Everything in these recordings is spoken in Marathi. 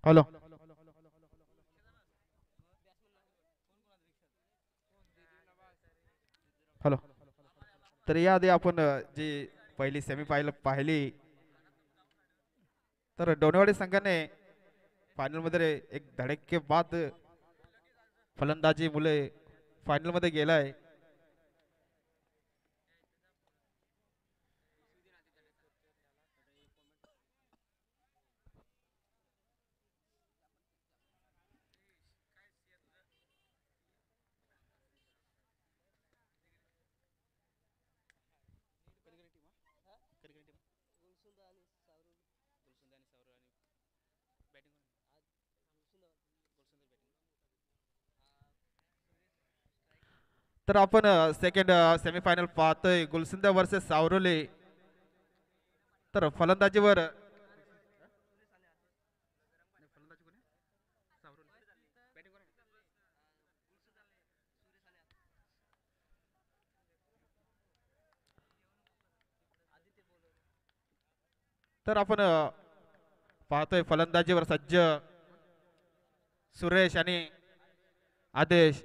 हॅलो. हॅलो. तर याआधी आपण जी पहिली सेमी पाहिली, तर डोनेवाडी संघाने फायनल मध्ये एक धडकेबाद फलंदाजी मुले फायनल मध्ये गेलाय. तर आपण सेकंड सेमीफायनल पाहतोय, गुलसिंद वर्सेस सावरोले. तर फलंदाजीवर तर आपण पाहतोय फलंदाजीवर सज्ज सुरेश आणि आदेश.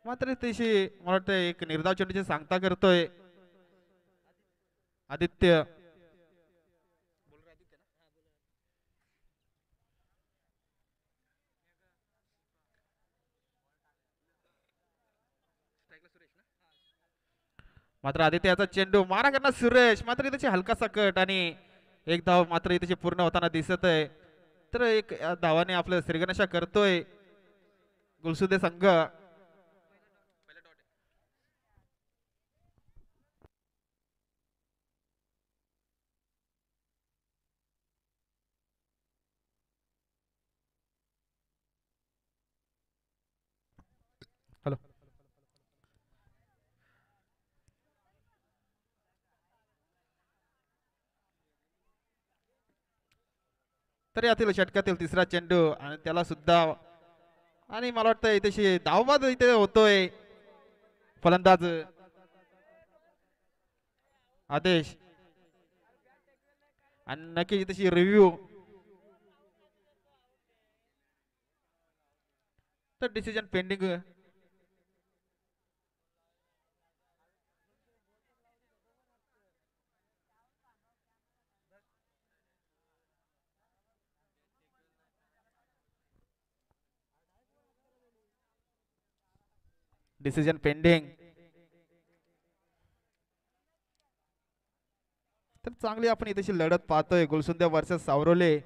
मात्र तशी मला वाटतं एक निर्धाव चेंडूची सांगता करतोय आदित्य. मात्र आदित्य याचा चेंडू मारा करणार सुरेश, मात्र त्याची हलकासा कट आणि एक धाव मात्र इथे पूर्ण होताना दिसत आहे. तर एक धावाने आपलं श्रीगणेशा करतोय गुलसुदे संघ. हॅलो. तर यातील षटकातील तिसरा चेंडू आणि त्याला सुद्धा, आणि मला वाटतं इथे धावबाद इथे होतोय फलंदाज आदेश. आणि नक्की तशी रिव्ह्यू, तर डिसिजन पेंडिंग. Decision pending. तर चांगली आपण इथे लढत पाहतोय गुलसुंद्या वर्सेस सावरोले.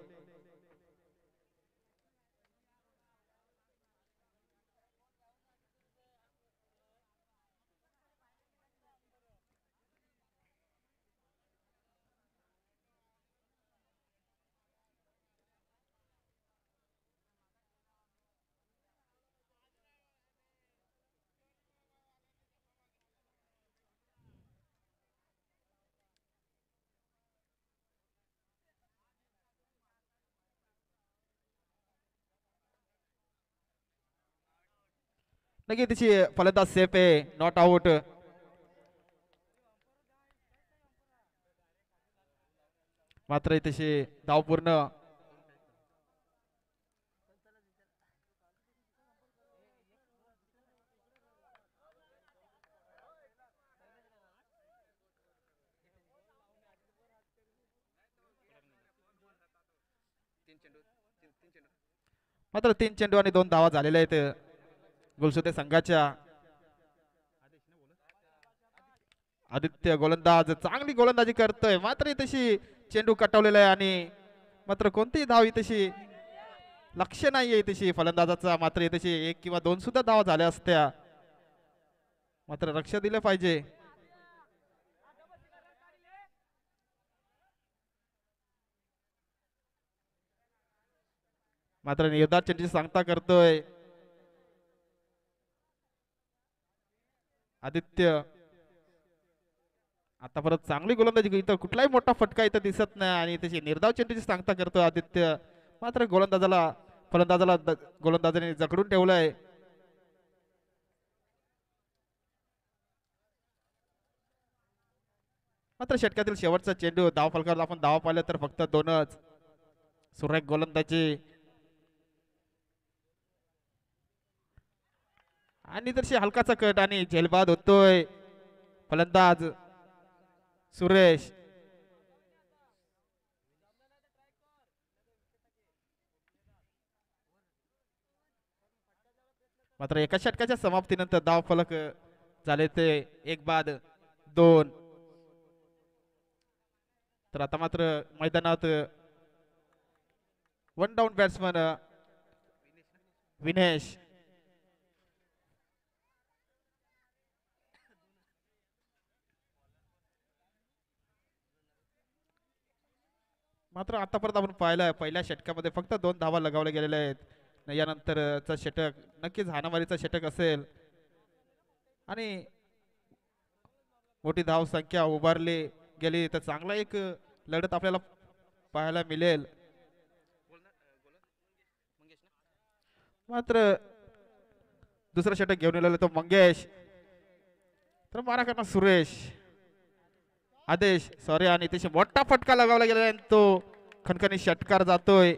नक्की तिची फलंदाज सेफ आहे, नॉट आउट. मात्र तशी धाव पूर्ण. मात्र 3 चेंडू आणि 2 धावा झालेल्या आहेत गुलसुते संघाच्या. आदित्य गोलंदाज चांगली गोलंदाजी करतोय, मात्र तशी चेंडू कटवलेला आहे आणि मात्र कोणतीही धाव तशी लक्ष नाहीये तशी फलंदाजाचा. मात्र तशी 1 किंवा 2 सुद्धा धावा झाल्या असत्या, मात्र लक्ष दिलं पाहिजे. मात्र निर्धार चेंडूची सांगता करतोय आदित्य. आता परत चांगली गोलंदाजी, इथं कुठलाही मोठा फटका इथं दिसत नाही आणि त्याची निर्धाव चेंडूची सांगता करतो आदित्य. मात्र फलंदाजाला गोलंदाजाने जखडून ठेवलंय. मात्र षटकातील शेवटचा चेंडू धाव फलकाला आपण धाव पाहिलं तर फक्त 2च. सुरेख गोलंदाजी आणि तशी हलकाचा कट आणि झेलबाद होतोय फलंदाज सुरेश. मात्र एका षटकाच्या समाप्तीनंतर धाव फलक झाले ते एक बाद दोन. तर आता मात्र मैदानात वन डाऊन बॅट्समन विनेश मात्र आतापर्यंत आपण पाहिलं पहिल्या षटकामध्ये फक्त 2 धावा लगावल्या गेलेल्या आहेत. यानंतरचा षटक नक्कीच हाणामारीचा षटक असेल आणि मोठी धाव संख्या उभारली गेली तर चांगला एक लढत आपल्याला पाहायला मिळेल. मात्र दुसरा षटक घेऊन आलेला तो मंगेश तर मारा करणार सुरेश आदेश सॉरी आणि त्याची मोठा फटका लगावला गेलेला आहे तो खणखणी षटकार जातोय.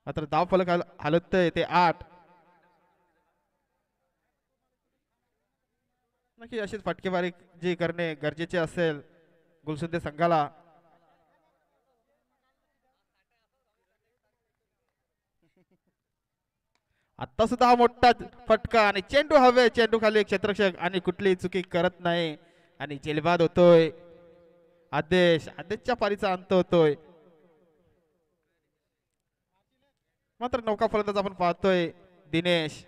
मात्र धाव फलक हलतय ते 8. नक्की अशीच फटकेबारी जी करणे गरजेचे असेल गुलसुंदे संघाला. आता सुद्धा हा मोठा फटका आणि चेंडू हवे चेंडू खाली एक क्षेत्ररक्षक आणि कुठलीही चुकी करत नाही आणि जेलबाद होतोय आदेशच्या पारीचा अंत होतोय. मात्र नौका फलंदाज आपण पाहतोय दिनेश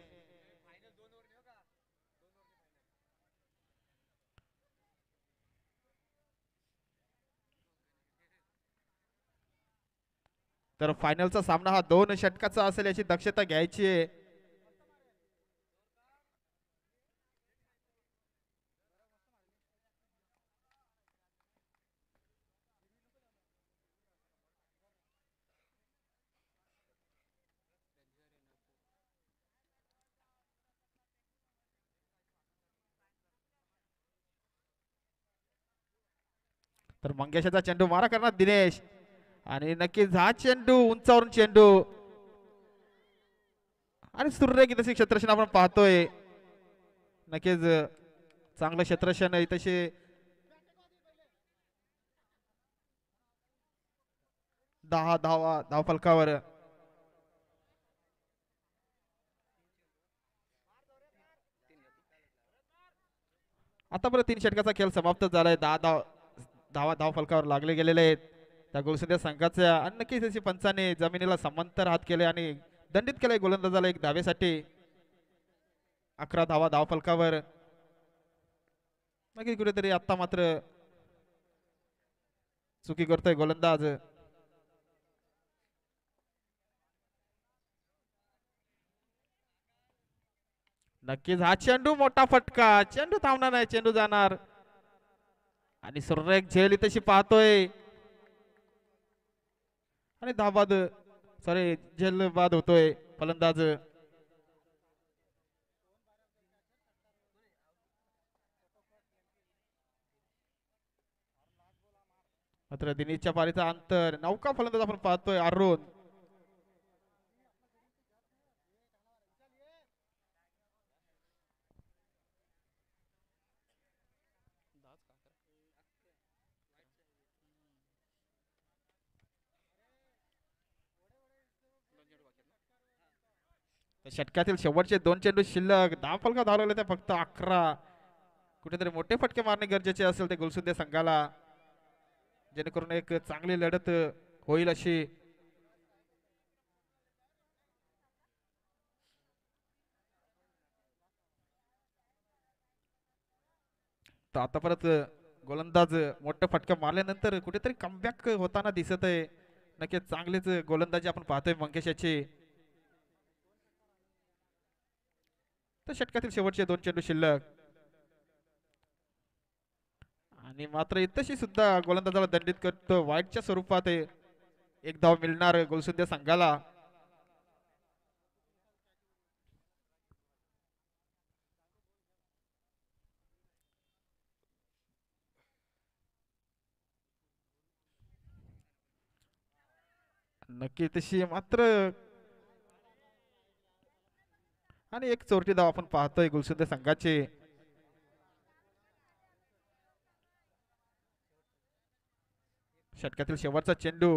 तर फायनलचा सामना हा 2 षटकाचा असेल याची दक्षता घ्यायची आहे. तर मंगेशाचा चेंडू मारा करणार दिनेश आणि नक्कीच हा चेंडू उंचावरून चेंडू आणि सूर्य तशी क्षेत्ररक्षण आपण पाहतोय. नक्कीच चांगलं क्षेत्ररक्षण तसे 10 धावा धाव फलकावर. आतापर्यंत 3 षटकाचा खेळ समाप्त झालाय. 10 धावा धाव फलकावर लागले गेलेले आहेत त्या गोलसुंदे संघाच्या आणि नक्कीच त्याची पंचाने जमिनीला समांतर हात केले आणि दंडित केले गोलंदाजाला एक धावेसाठी. 11 धावा धाव फलकावर. नक्की कुठेतरी आता मात्र चुकी करतोय गोलंदाज. नक्कीच हा चेंडू मोठा फटका चेंडू थांबणार नाही चेंडू जाणार आणि सुरेख झेल तशी पाहतोय आणि धाबाद सॉरी झेल बाद होतोय फलंदाज. मात्र दिनेशच्या पारीचा अंतर नौका फलंदाज आपण पाहतोय अरुण. षटकातील शेवटचे 2 चेंडू शिल्लक धाव फलका धावले ते फक्त 11. कुठेतरी मोठे फटके मारणे गरजेचे असेल ते गुलसुंदे संघाला जेणेकरून एक चांगली लढत होईल अशी. तर आता परत गोलंदाज मोठा फटका मारल्यानंतर कुठेतरी कमबॅक होताना दिसत आहे. नक्कीच चांगलीच गोलंदाजी आपण पाहतोय मंगेशाची. तर षटकातील शेवटचे 2 चेंडू शिल्लक आणि मात्र इतशी सुद्धा गोलंदाजाला दंडित करतो वाईटच्या स्वरूपात एक धाव मिळणार गोलसुंदे संघाला. नक्की तशी मात्र आणि एक चोरटी धाव आपण पाहतोय गुलसुंदे संघाचे. षटकातील शेवटचा चेंडू.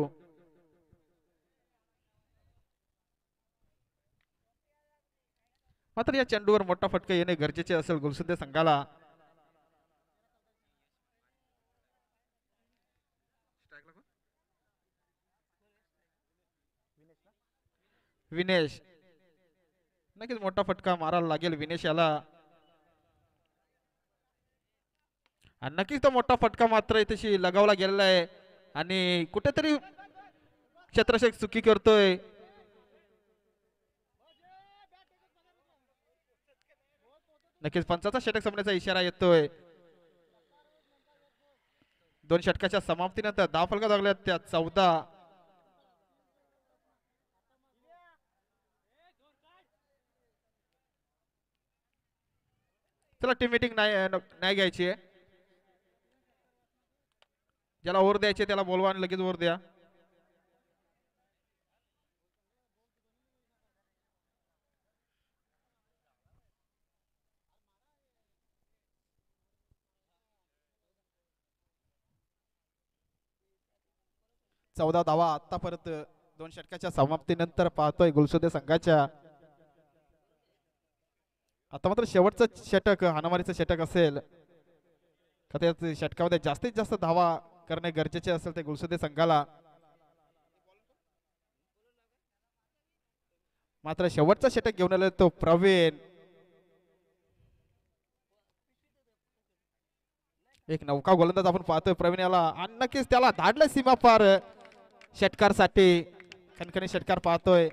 मात्र या चेंडूवर मोठा फटका येणे गरजेचे असेल गुलसुंदे संघाला. विनेश नक्कीच मोठा फटका मारायला लागेल विनेश याला. आणि नक्कीच तो मोठा फटका मात्र इथेशी लगावला गेलेला आहे आणि कुठेतरी क्षेत्ररक्षक चुकी करतोय. नक्कीच पंचाचा षटक संपण्याचा इशारा येतोय. दोन षटकाच्या समाप्तीनंतर दहा फलका लागल्या त्या 14. चला टीम मीटिंग नाही घ्यायची आहे. ज्याला ओव्हर द्यायचे त्याला बोलवा आणि लगेच ओव्हर द्या. चौदा धावा आतापर्यंत दोन षटकाच्या समाप्तीनंतर पाहतोय गुलसुंदे संघाच्या. आता मात्र शेवटचं षटक हाणामारीचं षटक असेल का त्या षटकामध्ये जास्तीत जास्त धावा करणे गरजेचे असेल ते गुलसुंदे संघाला. मात्र शेवटचा षटक घेऊन आले तो प्रवीण. एक नौका गोलंदाज आपण पाहतोय प्रवीण याला आणि नक्कीच त्याला धाडलं सीमा पार षटकारसाठी. खणखणी षटकार पाहतोय.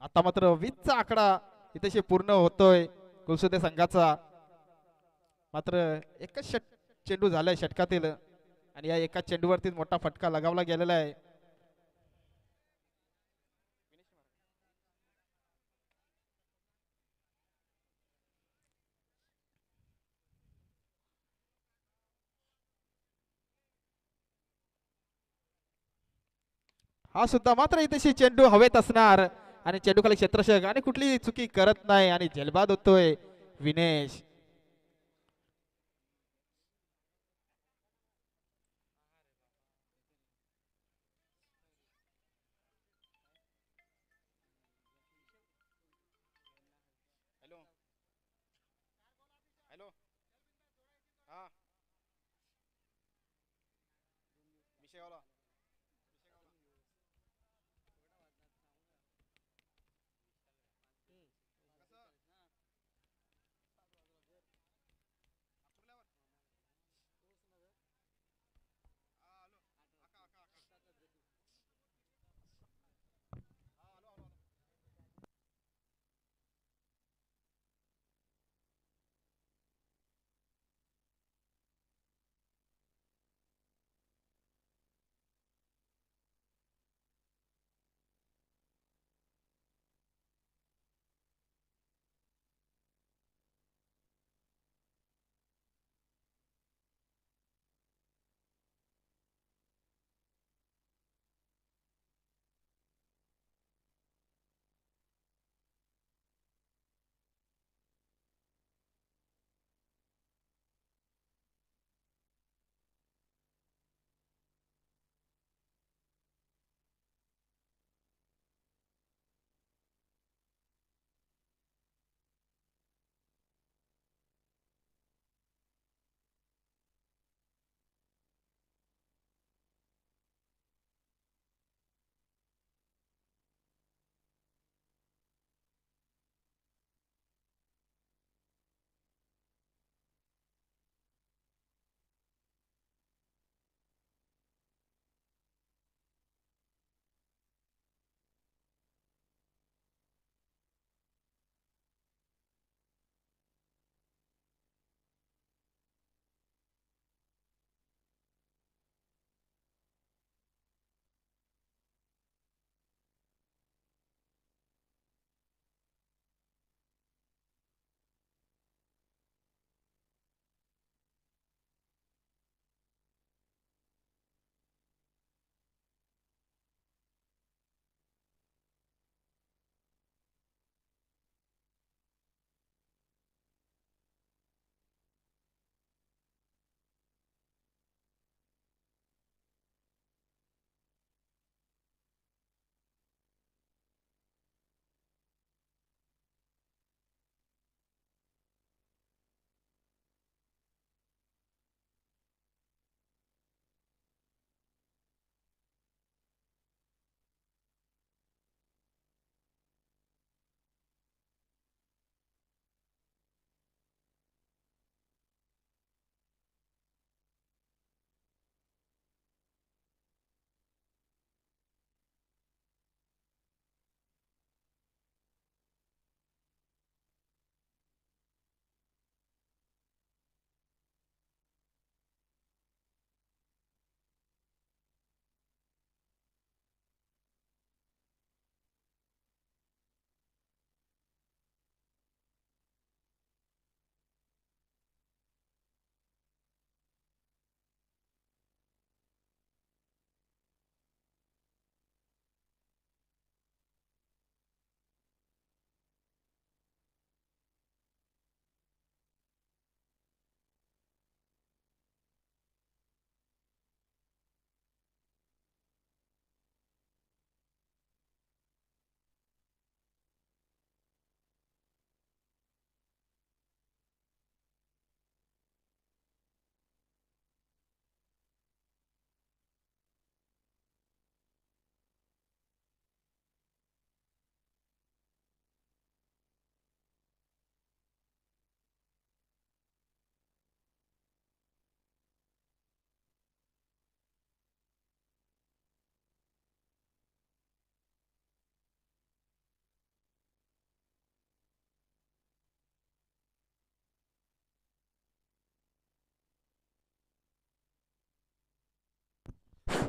आता मात्र 20चा आकडा इथे पूर्ण होतोय गुलसुंदे संघाचा. मात्र एकच चेंडू झालाय षटकातील आणि या एका चेंडूवरती मोठा फटका लगावला गेलेला आहे. हा सुद्धा मात्र इथे चेंडू हवेत असणार आणि चेंडू खाली क्षेत्ररक्षक आणि कुठली चुकी करत नाही आणि झेलबाद होतोय विनेश.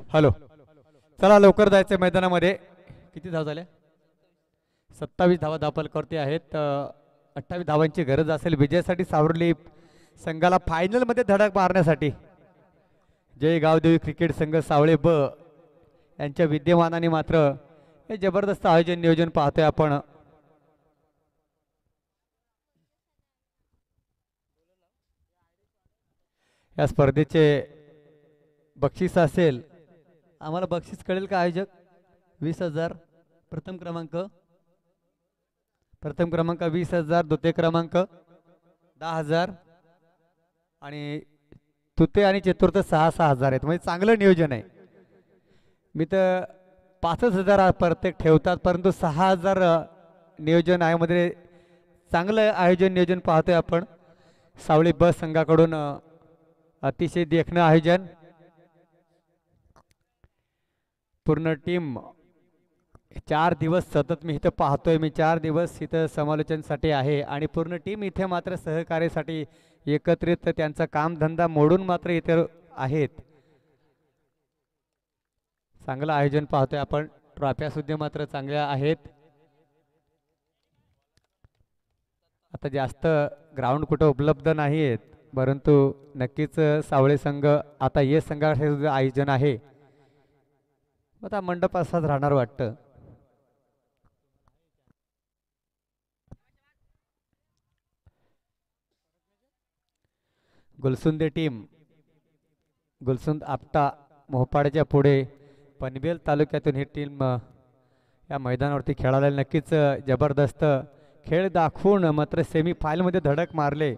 हॅलो. चला लवकर जायचं मैदानामध्ये. किती धाव झाल्या? 27 धावा धावपलकावरती आहेत. 28 धावांची गरज असेल विजयासाठी सावरली संघाला फायनलमध्ये धडक मारण्यासाठी. जय गावदेवी क्रिकेट संघ सावळे ब यांच्या विद्यमानाने मात्र हे जबरदस्त आयोजन नियोजन पाहतोय आपण. या स्पर्धेचे बक्षीस असेल, आम्हाला बक्षीस कळेल का आयोजक? 20,000 प्रथम क्रमांक, 20,000, द्वितीय क्रमांक 10,000 आणि तृतीय आणि चतुर्थ 6,000 आहेत. म्हणजे चांगलं नियोजन आहे. मी तर 5,000 प्रत्येक ठेवतात, परंतु 6,000 नियोजन आहे मध्ये. चांगलं आयोजन नियोजन पाहतोय आपण सावळी बस संघाकडून. अतिशय देखणं आयोजन. पूर्ण टीम 4 दिवस सतत मी इथं पाहतोय. मी 4 दिवस इथं समालोचनासाठी आहे आणि पूर्ण टीम इथे मात्र सहकार्यासाठी एकत्रित त्यांचा कामधंदा मोडून मात्र इथे आहेत. चांगलं आयोजन पाहतोय आपण. ट्रॉफ्या सुद्धा मात्र चांगल्या आहेत. आता जास्त ग्राउंड कुठं उपलब्ध नाही आहेत, परंतु नक्कीच सावळे संघ आता ये संघाचे सुद्धा आयोजन आहे. आता मंडप असाच राहणार वाटतं. गुलसुंदे टीम, गुलसुंद आपटा मोहपाड्याच्या पुढे पनवेल तालुक्यातून ही टीम या मैदानावरती खेळायला नक्कीच जबरदस्त खेळ दाखवून मात्र सेमी फायनलमध्ये धडक मारले.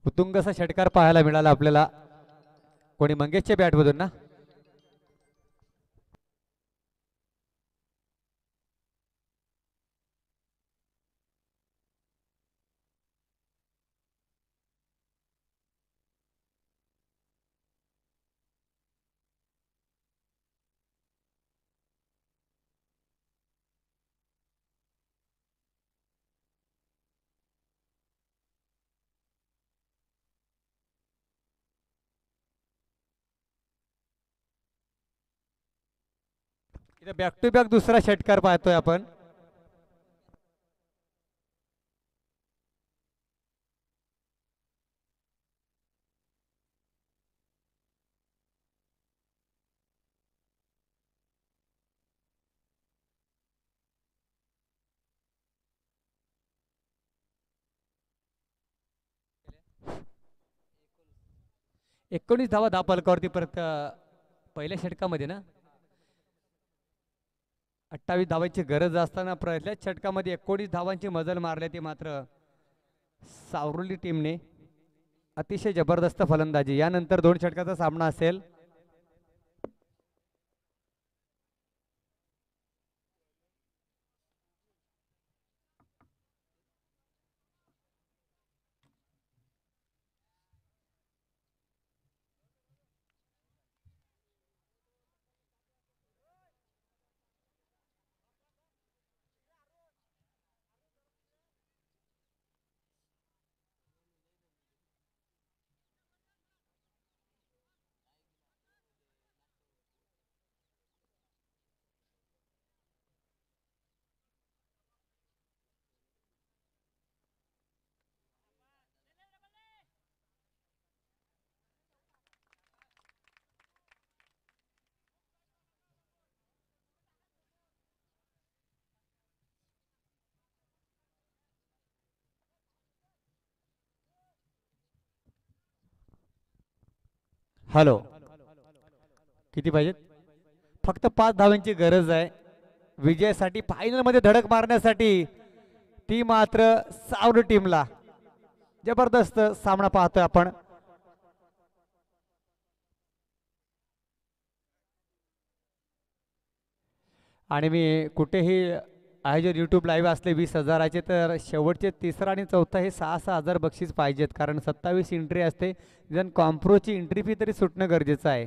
उत्तुंग असा षटकार पाहायला मिळाला आपल्याला. कोणी मंगेशच्या बॅटमधून ना? इथे बॅक टू बॅक दुसरा षटकार पाहतोय आपण. एकोणीस धावा धापलकावरती परत पहिल्या षटकामध्ये ना. 28 धावांची गरज असताना पहिल्याच षटकामध्ये 19 धावांची मजल मारली ती मात्र सावरुली टीमने. अतिशय जबरदस्त फलंदाजी. यानंतर 2 षटकाचा सामना असेल. हॅलो, किती पाहिजेत? फक्त 5 धावांची गरज आहे विजयासाठी, फायनल मध्ये धडक मारण्यासाठी. ती मात्र सावड टीमला जबरदस्त सामना पाहतोय आपण. आणि मी कुठेही आयोजन यूट्यूब लाईव्ह असले 20,000चे, तर शेवटचे तिसरा आणि चौथा हे 6-6 हजार बक्षीस पाहिजेत, कारण 27 एंट्री असते. जण कॉम्प्रोची एंट्री फी तरी सुटणं गरजेचं आहे.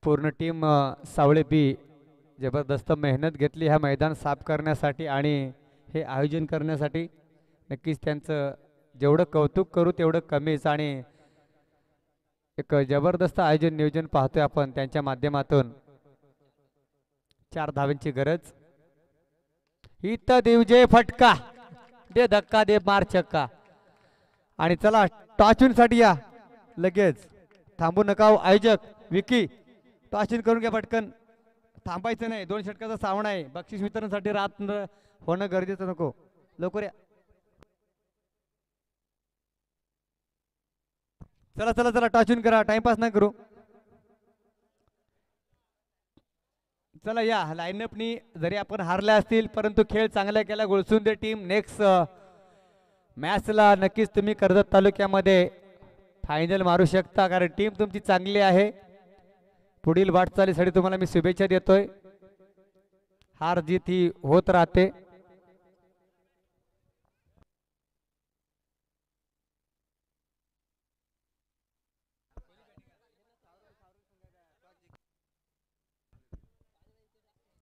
पूर्ण टीम सावळे बी जबरदस्त मेहनत घेतली ह्या मैदान साफ करण्यासाठी आणि हे आयोजन करण्यासाठी. नक्कीच त्यांचं जेवढं कौतुक करू तेवढं कमीच. आणि एक जबरदस्त आयोजन नियोजन पाहतोय आपण त्यांच्या माध्यमातून. 4 धावांची गरज. इथं देवजय फटका, दे धक्का, दे मार छक्का. आणि चला टॉचून साठी या, लगेच थांबू नका आयोजक. विकी टॉचून करून घ्या पटकन, थांबायचं नाही. 2 षटकाचा सामना आहे, बक्षीस वितरणासाठी रात होणं गरजेचं नको. लवकर या. चला चला चला टॉचून करा, टाइमपास नाही करू. चला या. लाईनअपनी जरी आपण हारल्या असतील परंतु खेळ चांगला केला गोळसुंदे टीम. नेक्स्ट मॅचला नक्कीच तुम्ही कर्जत तालुक्यामध्ये फायनल मारू शकता, कारण टीम तुमची चांगली आहे. पुढील वाटचालीसाठी तुम्हाला मी शुभेच्छा देतोय. हार जीत ही होत राहते.